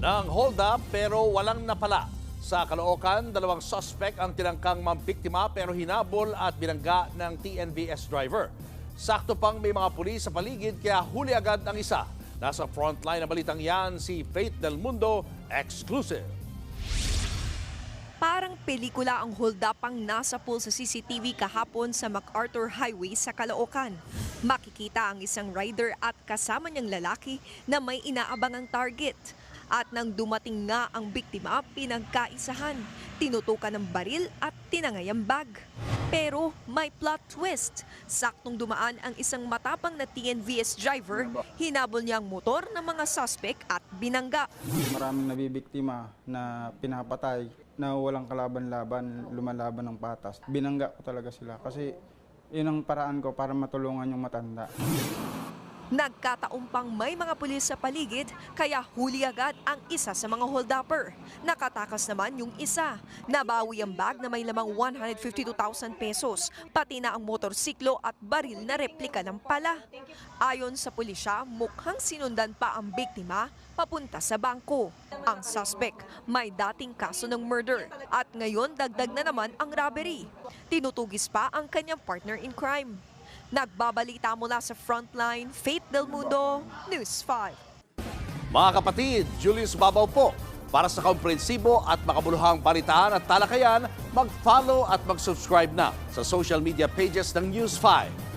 ng hold up pero walang napala. Sa Caloocan, dalawang suspect ang tinangkang mambiktima pero hinabol at binangga ng TNVS driver. Sakto pang may mga pulis sa paligid kaya huli agad ang isa. Nasa frontline na balitang yan si Faith Del Mundo, exclusive. Parang pelikula ang hold-up-ang nasa pool sa CCTV kahapon sa MacArthur Highway sa Caloocan. Makikita ang isang rider at kasama niyang lalaki na may inaabangang target. At nang dumating nga ang biktima, pinagkaisahan, tinutukan ng baril at tinangay ang bag. Pero may plot twist. Saktong dumaan ang isang matapang na TNVS driver, hinabol niya ang motor ng mga suspect at binangga. Maraming nabibiktima na pinapatay na walang kalaban-laban, lumalaban ng patas. Binangga ko talaga sila kasi yun ang paraan ko para matulungan yung matanda. Nagkataon pang may mga pulis sa paligid kaya huli agad ang isa sa mga hold-upper. Nakatakas naman yung isa. Nabawi ang bag na may lamang 152,000 pesos, pati na ang motorsiklo at baril na replika ng pala. Ayon sa pulisya, mukhang sinundan pa ang biktima papunta sa bangko. Ang suspect may dating kaso ng murder at ngayon dagdag na naman ang robbery. Tinutugis pa ang kanyang partner in crime. Nagbabalita mula sa Frontline, Faith Del Mundo, News 5. Mga kapatid, Julius Babaw po. Para sa komprehensibo at makabuluhang balitaan at talakayan, mag-follow at mag-subscribe na sa social media pages ng News 5.